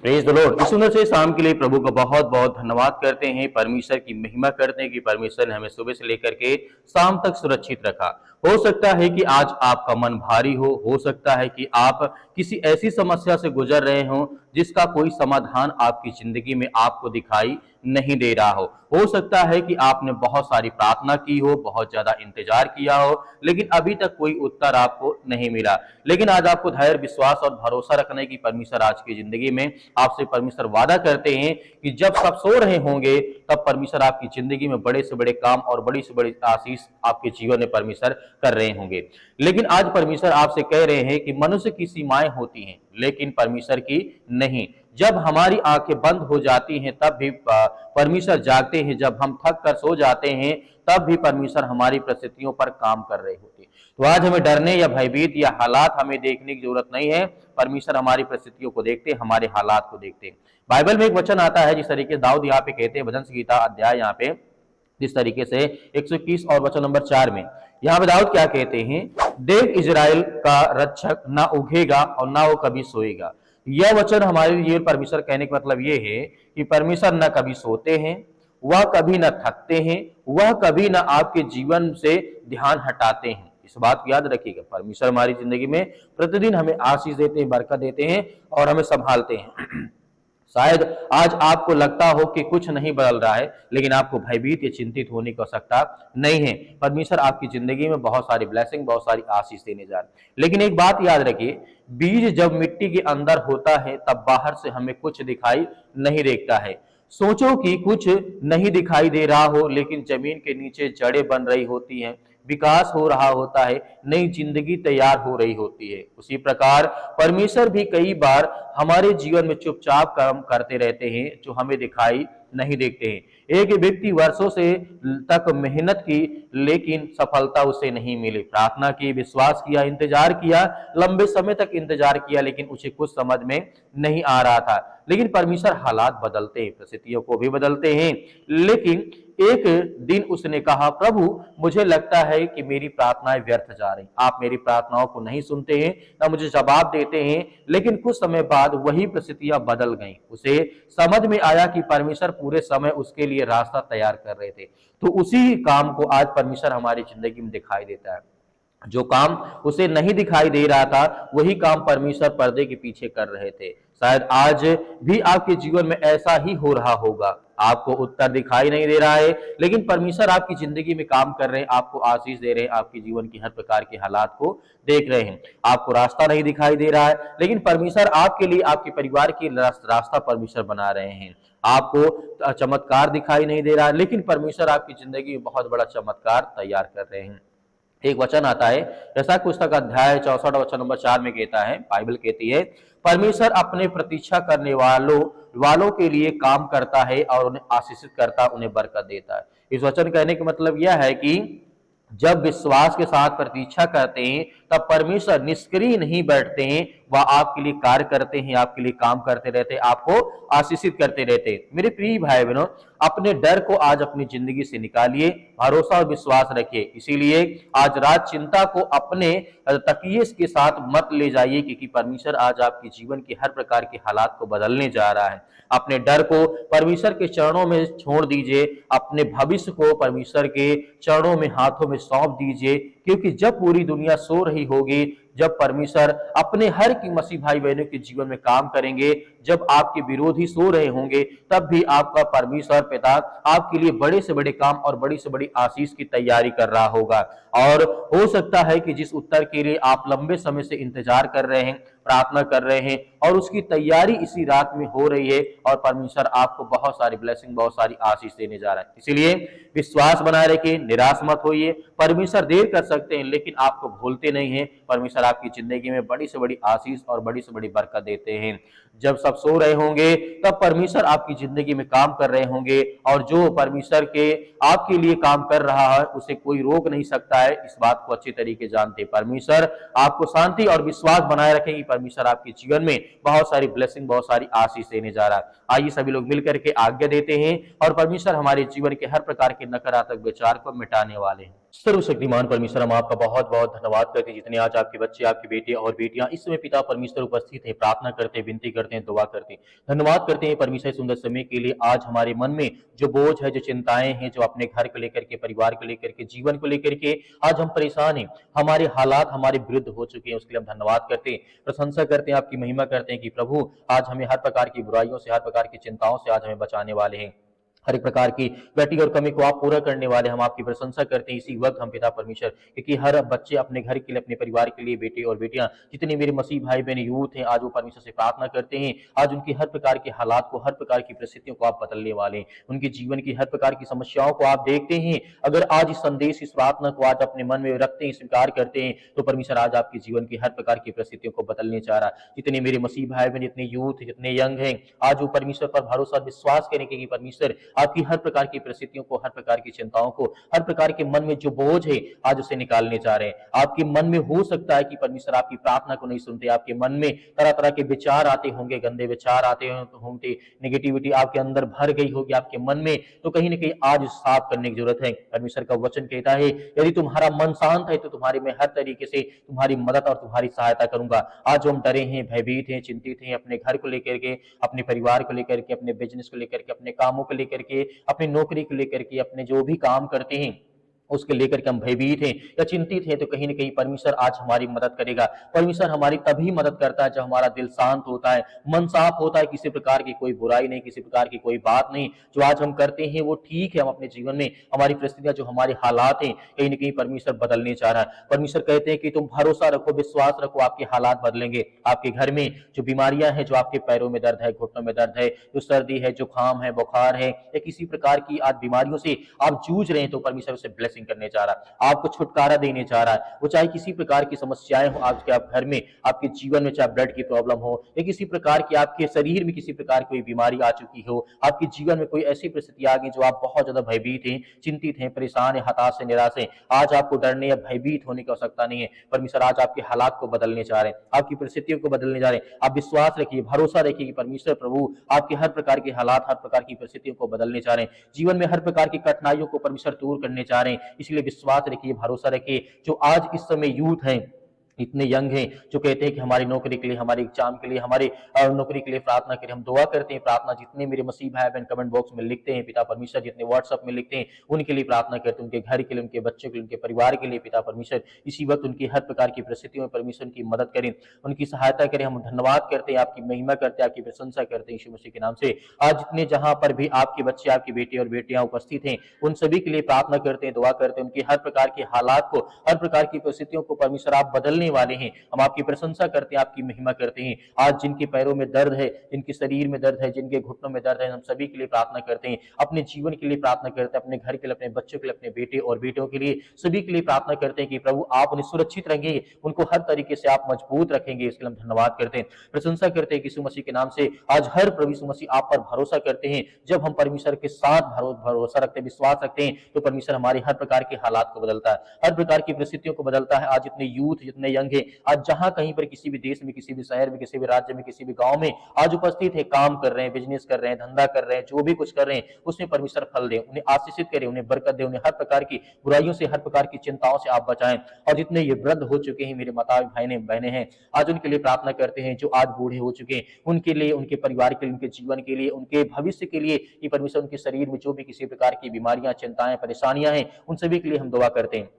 Praise the Lord. इस सुंदर से शाम के लिए प्रभु का बहुत बहुत धन्यवाद करते हैं। परमेश्वर की महिमा करते हैं कि परमेश्वर ने हमें सुबह से लेकर के शाम तक सुरक्षित रखा। हो सकता है कि आज आपका मन भारी हो सकता है कि आप किसी ऐसी समस्या से गुजर रहे हो जिसका कोई समाधान आपकी जिंदगी में आपको दिखाई नहीं दे रहा हो सकता है कि आपने बहुत सारी प्रार्थना की हो, बहुत ज्यादा इंतजार किया हो, लेकिन अभी तक कोई उत्तर आपको नहीं मिला। लेकिन आज आपको धैर्य, विश्वास और भरोसा रखने की परमेश्वर आज की जिंदगी में आपसे परमेश्वर वादा करते हैं कि जब सब सो रहे होंगे तब परमेश्वर आपकी जिंदगी में बड़े से बड़े काम और बड़ी से बड़ी आशीष आपके जीवन में परमेश्वर कर रहे होंगे। लेकिन आज परमेश्वर आपसे कह रहे हैं कि मनुष्य की सीमाएं होती हैं लेकिन परमेश्वर की नहीं। जब हमारी आंखें बंद हो जाती हैं तब भी परमेश्वर जागते हैं, जब हम थक कर सो जाते हैं तब भी परमेश्वर हमारी परिस्थितियों पर काम कर रहे होते हैं। तो आज हमें डरने या भयभीत या हालात हमें देखने की जरूरत नहीं है। परमेश्वर हमारी परिस्थितियों को देखते, हमारे हालात को देखते। बाइबल में एक वचन आता है जिस तरीके से दाऊद यहाँ पे कहते हैं, भजन संहिता अध्याय यहाँ पे जिस तरीके से 121 और वचन नंबर 4 में यहाँ पे दाऊद क्या कहते हैं, देख इजराइल का रक्षक ना उगेगा और ना वो कभी सोएगा। यह वचन हमारे लिए परमेश्वर कहने का मतलब ये है कि परमेश्वर न कभी सोते हैं, वह कभी न थकते हैं, वह कभी न आपके जीवन से ध्यान हटाते हैं। इस बात को याद रखिएगा, परमेश्वर हमारी जिंदगी में प्रतिदिन हमें आशीष देते हैं, बरकत देते हैं और हमें संभालते हैं। शायद आज आपको लगता हो कि कुछ नहीं बदल रहा है, लेकिन आपको भयभीत या चिंतित होने की आवश्यकता नहीं है। परमेश्वर आपकी जिंदगी में बहुत सारी ब्लेसिंग, बहुत सारी आशीष देने जा रहे हैं। लेकिन एक बात याद रखिए, बीज जब मिट्टी के अंदर होता है तब बाहर से हमें कुछ दिखाई नहीं देता है। सोचो कि कुछ नहीं दिखाई दे रहा हो लेकिन जमीन के नीचे जड़ें बन रही होती हैं, विकास हो रहा होता है, नई जिंदगी तैयार हो रही होती है। उसी प्रकार परमेश्वर भी कई बार हमारे जीवन में चुपचाप काम करते रहते हैं जो हमें दिखाई नहीं देखते हैं। एक व्यक्ति वर्षों से तक मेहनत की लेकिन सफलता उसे नहीं मिली, प्रार्थना की, विश्वास किया, इंतजार किया, लंबे समय तक इंतजार किया लेकिन उसे कुछ समझ में नहीं आ रहा था। लेकिन परमेश्वर हालात बदलते हैं, परिस्थितियों को भी बदलते हैं। लेकिन एक दिन उसने कहा, प्रभु मुझे लगता है कि मेरी प्रार्थनाएं व्यर्थ जा रही, आप मेरी प्रार्थनाओं को नहीं सुनते हैं, ना मुझे जवाब देते हैं। लेकिन कुछ समय बाद वही परिस्थितियां बदल गईं। उसे समझ में आया कि परमेश्वर पूरे समय उसके लिए रास्ता तैयार कर रहे थे। तो उसी काम को आज परमेश्वर हमारी जिंदगी में दिखाई देता है। जो काम उसे नहीं दिखाई दे रहा था वही काम परमेश्वर पर्दे के पीछे कर रहे थे। शायद आज भी आपके जीवन में ऐसा ही हो रहा होगा, आपको उत्तर दिखाई नहीं दे रहा है लेकिन परमेश्वर आपकी जिंदगी में काम कर रहे हैं, आपको आशीष दे रहे हैं, आपके जीवन की हर प्रकार के हालात को देख रहे हैं। आपको रास्ता नहीं दिखाई दे रहा है लेकिन परमेश्वर आपके लिए, आपके परिवार के रास्ता परमेश्वर बना रहे हैं। आपको चमत्कार दिखाई नहीं दे रहा है लेकिन परमेश्वर आपकी जिंदगी में बहुत बड़ा चमत्कार तैयार कर रहे हैं। एक वचन आता है, यशायाह पुस्तक अध्याय 64 वचन नंबर 4 में कहता है, बाइबल कहती है, परमेश्वर अपने प्रतीक्षा करने वालों के लिए काम करता है और उन्हें आशीषित करता, उन्हें बरकत देता है। इस वचन कहने का मतलब यह है कि जब विश्वास के साथ प्रतीक्षा करते हैं तब परमेश्वर निष्क्रिय नहीं बैठते हैं, वह आपके लिए कार्य करते हैं, आपके लिए काम करते रहते हैं, आपको आशीषित करते रहते हैं। मेरे प्रिय भाई बहनों, अपने डर को आज अपनी जिंदगी से निकालिए, भरोसा और विश्वास रखिए। इसीलिए आज रात चिंता को अपने तकिए के साथ मत ले जाइए क्योंकि परमेश्वर आज आपके जीवन के हर प्रकार के हालात को बदलने जा रहा है। अपने डर को परमेश्वर के चरणों में छोड़ दीजिए, अपने भविष्य को परमेश्वर के चरणों में, हाथों में सौंप दीजिए, क्योंकि जब पूरी दुनिया सो रही होगी, जब परमेश्वर अपने हर की मसीह भाई बहनों के जीवन में काम करेंगे, जब आपके विरोधी सो रहे होंगे, तब भी आपका परमेश्वर पिता आपके लिए बड़े से बड़े काम और बड़ी से बड़ी आशीष की तैयारी कर रहा होगा। और हो सकता है कि जिस उत्तर के लिए आप लंबे समय से इंतजार कर रहे हैं, प्रार्थना कर रहे हैं और उसकी तैयारी इसी रात में हो रही है और परमेश्वर आपको बहुत सारी ब्लेसिंग, बहुत सारी आशीष देने जा रहा है। इसीलिए विश्वास बनाए रखिए, निराश मत होइए। परमेश्वर देर कर सकते हैं लेकिन आपको भूलते नहीं है। परमेश्वर आपकी जिंदगी में बड़ी से बड़ी आशीष और बड़ी से बड़ी बरकत देते हैं। जब सब सो रहे होंगे तब परमेश्वर आपकी जिंदगी में काम कर रहे होंगे और जो परमेश्वर के आपके लिए काम कर रहा है उसे कोई रोक नहीं सकता है। इस बात को अच्छी तरीके जानते परमेश्वर आपको शांति और विश्वास बनाए रखेंगे। परमेश्वर आपके जीवन में बहुत सारी ब्लेसिंग, बहुत सारी आशीष देने जा रहा है। आइए सभी लोग मिलकर के आज्ञा देते हैं और परमेश्वर हमारे जीवन के हर प्रकार के नकारात्मक विचार को मिटाने वाले हैं। सर्वशक्तिमान परमेश्वर, हम आपका बहुत बहुत धन्यवाद करते हैं जितने आज आपके बच्चे, आपके बेटे और बेटियां इस समय पिता परमेश्वर उपस्थित हैं, प्रार्थना करते हैं, विनती करते हैं, दुआ करते हैं। धन्यवाद करते हैं परमेश्वर सुंदर समय के लिए। आज हमारे मन में जो बोझ है, जो चिंताएं हैं, जो अपने घर को लेकर के, परिवार को लेकर के, जीवन को लेकर के आज हम परेशान हैं, हमारे हालात हमारे विरुद्ध हो चुके हैं, उसके लिए हम धन्यवाद करते हैं, प्रशंसा करते हैं, आपकी महिमा करते हैं कि प्रभु आज हमें हर प्रकार की बुराइयों से, हर प्रकार की चिंताओं से आज हमें बचाने वाले हैं। हर एक प्रकार की घटी और कमी को आप पूरा करने वाले, हम आपकी प्रशंसा करते हैं इसी वक्त हम पिता परमेश्वर, क्योंकि हर बच्चे अपने घर के लिए, अपने परिवार के लिए, बेटे और बेटियां जितने मेरे मसीह भाई बहन यूथ हैं, आज वो परमेश्वर से प्रार्थना करते हैं। आज उनकी हर प्रकार के हालात को, हर प्रकार की परिस्थितियों को आप बदलने वाले हैं, उनके जीवन की हर प्रकार की समस्याओं को आप देखते हैं। अगर आज इस संदेश, इस प्रार्थना को आज अपने मन में रखते हैं, स्वीकार करते हैं, तो परमेश्वर आज आपके जीवन की हर प्रकार की परिस्थितियों को बदलने चाह रहा है। जितने मेरे मसीह भाई बहन, जितने यूथ, जितने यंग हैं, आज वो परमेश्वर पर भरोसा विश्वास करें कि परमेश्वर आपकी हर प्रकार की परिस्थितियों को, हर प्रकार की चिंताओं को, हर प्रकार के मन में जो बोझ है आज उसे निकालने चाह रहे हैं। आपके मन में हो सकता है कि परमेश्वर आपकी प्रार्थना को नहीं सुनते, आपके मन में तरह तरह के विचार आते होंगे, गंदे विचार आते होंगे, नेगेटिविटी आपके अंदर भर गई होगी आपके मन में, तो कहीं ना कहीं आज साफ करने की जरूरत है। परमेश्वर का वचन कहता है यदि तुम्हारा मन शांत है तो तुम्हारे में हर तरीके से तुम्हारी मदद और तुम्हारी सहायता करूंगा। आज हम डरे हैं, भयभीत हैं, चिंतित हैं, अपने घर को लेकर के, अपने परिवार को लेकर के, अपने बिजनेस को लेकर के, अपने कामों को लेकर के, अपनी नौकरी को लेकर के, अपने जो भी काम करते हैं उसके लेकर के हम भयभीत हैं या चिंतित हैं, तो कहीं ना कहीं परमेश्वर आज हमारी मदद करेगा। परमेश्वर हमारी तभी मदद करता है जब हमारा दिल शांत होता है, मन साफ होता है, किसी प्रकार की कोई बुराई नहीं, किसी प्रकार की कोई बात नहीं, जो आज हम करते हैं वो ठीक है। हम अपने जीवन में हमारी परिस्थितियां, जो हमारे हालात हैं, कहीं ना कहीं परमेश्वर बदलने चाह रहा है। परमेश्वर कहते हैं कि तुम भरोसा रखो, विश्वास रखो, आपके हालात बदलेंगे। आपके घर में जो बीमारियां हैं, जो आपके पैरों में दर्द है, घुटनों में दर्द है, जो सर्दी है, जुकाम है, बुखार है, या किसी प्रकार की आज बीमारियों से आप जूझ रहे हैं, तो परमेश्वर उसे ब्लेसिंग करने चाह रहा है, आपको छुटकारा देने चाह रहा है। वो चाहे किसी प्रकार की समस्याएं हो आपके, आप घर में, आपके जीवन में, चाहे ब्लड की प्रॉब्लम हो या किसी प्रकार की आपके शरीर में किसी प्रकार की कोई बीमारी आ चुकी हो, आपके जीवन में कोई ऐसी परिस्थिति आ गई जो आप बहुत ज्यादा भयभीत हैं, चिंतित हैं, परेशान हैं, हताश हैं, निराश हैं, आज आपको डरने या भयभीत होने की आवश्यकता नहीं है। परमेश्वर आज आपके हालात को बदलने चाह रहे हैं, आपकी परिस्थितियों को बदलने जा रहे हैं। आप विश्वास रखिए, भरोसा रखिए कि परमेश्वर प्रभु आपके हर प्रकार के हालात, हर प्रकार की परिस्थितियों को बदलने चाह रहे हैं। जीवन में हर प्रकार की कठिनाइयों को परमेश्वर दूर करने चाह रहे हैं। इसलिए विश्वास रखिए, भरोसा रखिए। जो आज इस समय यूथ हैं, इतने यंग हैं, जो कहते हैं कि हमारी नौकरी के लिए, हमारे एग्जाम के लिए, हमारे नौकरी के लिए प्रार्थना करें, हम दुआ करते हैं। प्रार्थना जितने मेरे मसीह भाई बहन कमेंट बॉक्स में लिखते हैं पिता परमेश्वर, जितने व्हाट्सएप में लिखते हैं, उनके लिए प्रार्थना करते हैं, उनके घर के लिए, उनके बच्चों के लिए, उनके परिवार के लिए पिता परमेश्वर इसी वक्त उनकी हर प्रकार की परिस्थितियों में परमेश्वर उनकी मदद करें, उनकी सहायता करें। हम धन्यवाद करते हैं, आपकी महिमा करते हैं, आपकी प्रशंसा करते हैं यीशु मसीह के नाम से। आज जितने जहां पर भी आपके बच्चे, आपके बेटे और बेटियां उपस्थित हैं, उन सभी के लिए प्रार्थना करते हैं, दुआ करते हैं। उनकी हर प्रकार के हालात को, हर प्रकार की परिस्थितियों को परमेश्वर आप बदलने वाले हैं। हम आपकी प्रशंसा करते हैं, आपकी महिमा करते हैं। आज जिनके पैरों में दर्द है, जिनके शरीर में दर्द है, जिनके घुटनों में दर्द है, हम सभी के लिए प्रार्थना करते हैं, अपने जीवन के लिए प्रार्थना करते हैं, अपने घर के लिए, अपने बच्चों के लिए, अपने बेटे और बेटियों के लिए, सभी के लिए प्रार्थना करते हैं कि प्रभु आप उन्हें सुरक्षित रखेंगे, उनको हर तरीके से आप मजबूत रखेंगे। इसके लिए हम धन्यवाद करते हैं, प्रशंसा करते हैं यीशु मसीह के नाम से। आज हर प्रभु यीशु मसीह आप पर भरोसा करते हैं। जब हम परमेश्वर के साथ भरोसा रखते हैं, विश्वास रखते हैं, तो परमेश्वर हमारे हर प्रकार के हालात को बदलता है, हर प्रकार की परिस्थितियों को बदलता है। आज जितने यूथ, जितने यंग है, आज जहां कहीं पर किसी भी देश में, किसी भी शहर में, किसी भी राज्य में, किसी भी गांव में आज उपस्थित है, काम कर रहे हैं, बिजनेस कर रहे हैं, धंधा कर रहे हैं, जो भी कुछ कर रहे हैं उसमें परमेश्वर फल दे, उन्हें आशीषित करे, उन्हें बरकत दे, उन्हें हर प्रकार की बुराइयों से, हर प्रकार की चिंताओं से आप बचाएं। और जितने ये वृद्ध हो चुके हैं, मेरे माता भाई बहनें हैं, आज उनके लिए प्रार्थना करते हैं। जो आज बूढ़े हो चुके हैं, उनके लिए, उनके परिवार के लिए, उनके जीवन के लिए, उनके भविष्य के लिए, कि परमेश्वर उनके शरीर में जो भी किसी प्रकार की बीमारियां, चिंताएं, परेशानियां हैं, उन सभी के लिए हम दुआ करते हैं,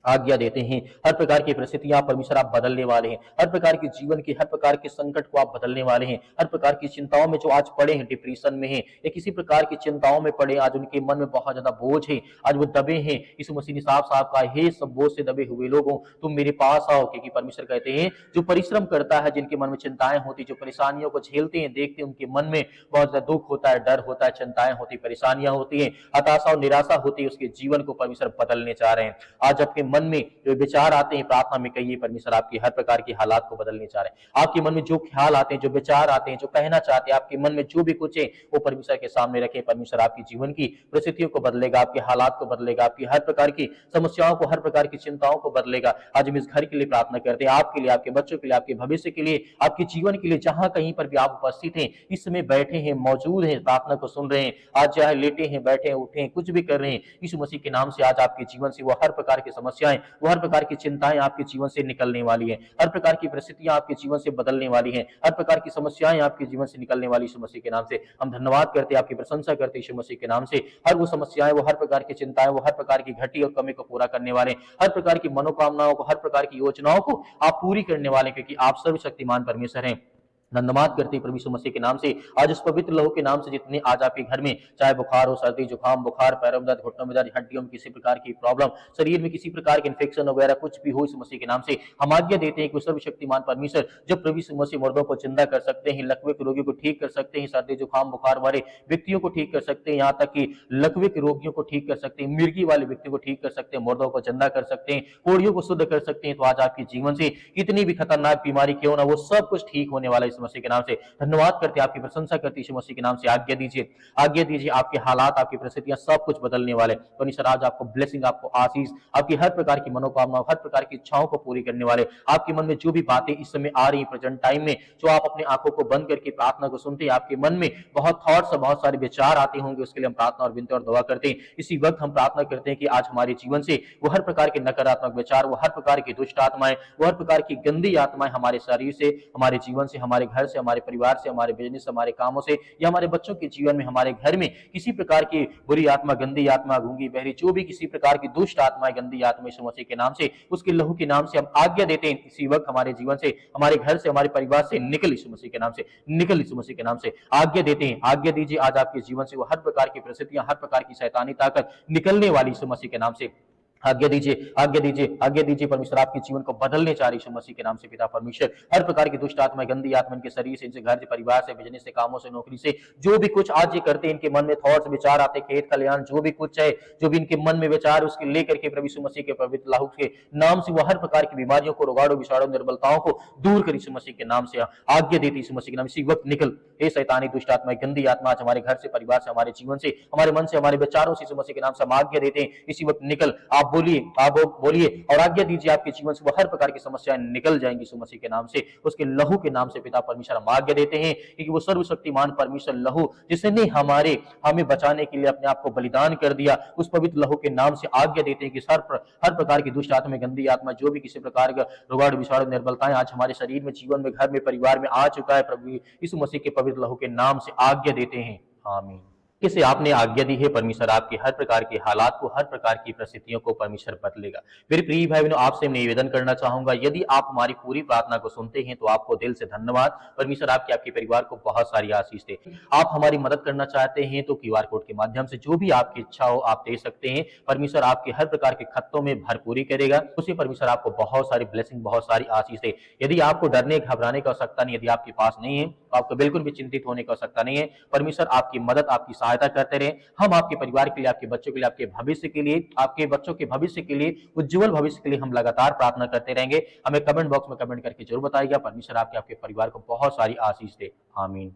आज्ञा देते हैं। हर प्रकार की परिस्थितियां परमेश्वर आप बदलने वाले हैं, हर प्रकार की जीवन की, हर प्रकार के संकट को आप बदलने वाले हैं। हर प्रकार की चिंताओं में जो आज पड़े हैं, डिप्रेशन में हैं या किसी प्रकार की चिंताओं में पड़े, आज उनके मन में बहुत ज्यादा बोझ है, आज वो दबे हैं, यीशु मसीह ने साफ साफ कहा, हे सब बोझ से दबे हुए लोगों तुम मेरे पास आओ। क्योंकि परमेश्वर कहते हैं जो परिश्रम करता है, जिनके मन में चिंताएं होती, जो परेशानियों को झेलते हैं, देखते हैं, उनके मन में बहुत ज्यादा दुख होता है, डर होता है, चिंताएं होती, परेशानियां होती है, हताशा और निराशा होती है, उसके जीवन को परमेश्वर बदलने चाह रहे हैं। आज आपके मन में जो विचार आते हैं प्रार्थना में कहिए, परमेश्वर आपकी हर प्रकार की हालात को बदलने जा रहे हैं। आपके मन में जो ख्याल आते हैं, जो विचार आते हैं, जो कहना चाहते हैं, आपके मन में जो भी कुछ है वो परमेश्वर के सामने रखें। परमेश्वर आपकी जीवन की परिस्थितियों को बदलेगा, आपके हालात को बदलेगा, आपकी हर प्रकार की समस्याओं को, हर प्रकार की चिंताओं को बदलेगा। आज हम इस घर के लिए प्रार्थना करते हैं, आपके लिए, आपके बच्चों के लिए, आपके भविष्य के लिए, आपके जीवन के लिए, जहां कहीं पर भी आप उपस्थित हैं, इस समय बैठे हैं, मौजूद हैं, प्रार्थना को सुन रहे हैं, आज चाहे लेटे हैं, बैठे हैं, उठे हैं, कुछ भी कर रहे हैं, यीशु मसीह के नाम से आज आपके जीवन से वो हर प्रकार की समस्याएं, वो हर प्रकार की चिंताएं आपके जीवन से निकलने वाली हैं, हर प्रकार की परिस्थितियां आपके जीवन से बदलने वाली हैं, हर प्रकार की समस्याएं आपके जीवन से निकलने वाली। यीशु मसीह के नाम से हम धन्यवाद करते हैं, आपकी प्रशंसा करते हैं। यीशु मसीह के नाम से हर वो समस्याएं, वो हर प्रकार की चिंताएं, वो हर प्रकार की घटी और कमी को पूरा करने वाले, हर प्रकार की मनोकामनाओं को, हर प्रकार की योजनाओं को आप पूरी करने वाले, क्योंकि आप सर्वशक्तिमान परमेश्वर हैं। धन्यवाद करते हैं प्रभु यीशु मसीह के नाम से। आज इस पवित्र लहू के नाम से जितने आज आपके घर में चाहे बुखार हो, सर्दी, जुकाम, बुखार, पैरों में दर्द, घुटनों में दर्द, हड्डियों में किसी प्रकार की प्रॉब्लम, शरीर में किसी प्रकार के इन्फेक्शन वगैरह कुछ भी हो, इस मसीह के नाम से हम आज्ञा देते हैं कि सर्वशक्तिमान परमेश्वर जब प्रभु यीशु मसीह मुर्दों को जिंदा कर सकते हैं, लकवे के रोगियों को ठीक कर सकते हैं, सर्दी, जुकाम, बुखार वाले व्यक्तियों को ठीक कर सकते हैं, यहाँ तक कि लकवे के रोगियों को ठीक कर सकते हैं, मिर्गी वाले व्यक्तियों को ठीक कर सकते हैं, मुर्दों को जिंदा कर सकते हैं, कोड़ियों को शुद्ध कर सकते हैं। तो आज आपके जीवन से कितनी भी खतरनाक बीमारी क्यों ना, वो सब कुछ ठीक होने वाला है इस मसीह के नाम से। धन्यवाद करते हैं, आपकी प्रशंसा करते हैं। यीशु मसीह के नाम से आज्ञा दीजिए, आज्ञा दीजिए, आपके हालात, आपकी परिस्थितियां सब कुछ बदलने वाले। परमेश्वर आज आपको ब्लेसिंग, आपको आशीष, आपकी हर प्रकार की मनोकामना, हर प्रकार की इच्छाओं को पूरी करने वाले। आपके मन में जो भी बातें इस समय आ रही प्रेजेंट टाइम में, जो आप अपनी आंखों को बंद करके प्रार्थना को सुनते हैं, आपके मन में बहुत थॉट्स, बहुत सारे विचार आते होंगे, उसके लिए हम प्रार्थना और विनती और दुआ करते हैं। इसी वक्त हम प्रार्थना करते हैं कि आज हमारे जीवन से वो हर प्रकार के नकारात्मक विचार, वो हर प्रकार की दुष्ट आत्माएं, वो हर प्रकार की गंदी आत्माएं हमारे शरीर से, हमारे जीवन से, हमारे घर से, हमारे परिवार से, हमारे बिजनेस, हमारे कामों से या हमारे बच्चों के जीवन में, हमारे घर में किसी प्रकार की बुरी आत्मा, गंदी आत्मा, गूंगी बहरी, जो भी किसी प्रकार की दुष्ट आत्मा, गंदी आत्मा, यीशु मसीह के नाम से, उसके लहू के नाम से हम आज्ञा देते हैं, इसी वक्त हमारे जीवन से, हमारे घर से, हमारे परिवार से निकल, यीशु मसीह के नाम से निकल, यीशु मसीह के नाम से आज्ञा देते हैं। आज्ञा दीजिए आज आपके जीवन से वो हर प्रकार की परिस्थितियां, हर प्रकार की शैतानी ताकत निकलने वाली, यीशु मसीह के नाम से आज्ञा दीजिए, आज्ञा दीजिए, आज्ञा दीजिए। परमेश्वर आपके जीवन को बदलने जा रही यीशु मसीह के नाम से पिता परमेश्वर हर प्रकार की दुष्ट आत्मा, गंदी आत्मा इनके शरीर से, इनसे घर से, परिवार से, बिजनेस से, कामों से, नौकरी से, जो भी कुछ आज ये करते हैं, इनके मन में थॉट्स, विचार आते, खेत खलिहान, जो भी कुछ है, जो भी इनके मन में विचार, उसके लेकर के प्रभु यीशु मसीह के पवित्र लहू के नाम से वो हर प्रकार की बीमारियों को, रोगाड़ों, विषाणु, निर्बलताओं को दूर कर यीशु मसीह के नाम से आज्ञा देती यीशु मसीह के नाम इसी वक्त निकल। हे शैतानी दुष्ट आत्मा, गंदी आत्मा आज हमारे घर से, परिवार से, हमारे जीवन से, हमारे मन से, हमारे विचारों से, यीशु मसीह के नाम से हम आज्ञा देते हैं, इसी वक्त निकल। आप बोलिए, आप बोलिए और आज्ञा दीजिए, आपके जीवन से वो हर प्रकार की समस्याएं निकल जाएंगी यीशु मसीह के नाम से, उसके लहू के नाम से पिता परमेश्वर हम आज्ञा देते हैं, क्योंकि वो सर्वशक्तिमान परमेश्वर लहू जिसने हमें बचाने के लिए अपने आप को बलिदान कर दिया, उस पवित्र लहू के नाम से आज्ञा देते हैं कि हर प्रकार की दुष्ट आत्मा, गंदी आत्मा, जो भी किसी प्रकार का रोगाड़, विषाणु, निर्बलताएं आज हमारे शरीर में, जीवन में, घर में, परिवार में आ चुका है, प्रभु यीशु मसीह के पवित्र लहू के नाम से आज्ञा देते हैं। आमीन। किसे आपने आज्ञा दी है, परमेश्वर आपके हर प्रकार के हालात को, हर प्रकार की परिस्थितियों को परमेश्वर बदलेगा। मेरे प्रिय भाई बहनों, आपसे मैं निवेदन करना चाहूंगा, यदि आप हमारी पूरी प्रार्थना को सुनते हैं तो आपको दिल से धन्यवाद। परमेश्वर आपके परिवार को बहुत सारी आशीष दे। आप हमारी मदद करना चाहते हैं तो QR कोड के माध्यम से जो भी आपकी इच्छा हो आप दे सकते हैं। परमेश्वर आपके हर प्रकार के खत्तों में भरपूरी करेगा, उसी परमेश्वर आपको बहुत सारी ब्लेसिंग, बहुत सारी आशीष दे। यदि आपको डरने, घबराने की आवश्यकता नहीं, यदि आपके पास नहीं है, आपको बिल्कुल भी चिंतित होने की आवश्यकता नहीं है। परमेश्वर आपकी मदद, आपकी सहायता करते रहे। हम आपके परिवार के लिए, आपके बच्चों के लिए, आपके भविष्य के लिए, आपके बच्चों के भविष्य के लिए, उज्जवल भविष्य के लिए हम लगातार प्रार्थना करते रहेंगे। हमें कमेंट बॉक्स में कमेंट करके जरूर बताइएगा। परमेश्वर आपके परिवार को बहुत सारी आशीष दे। आमीन।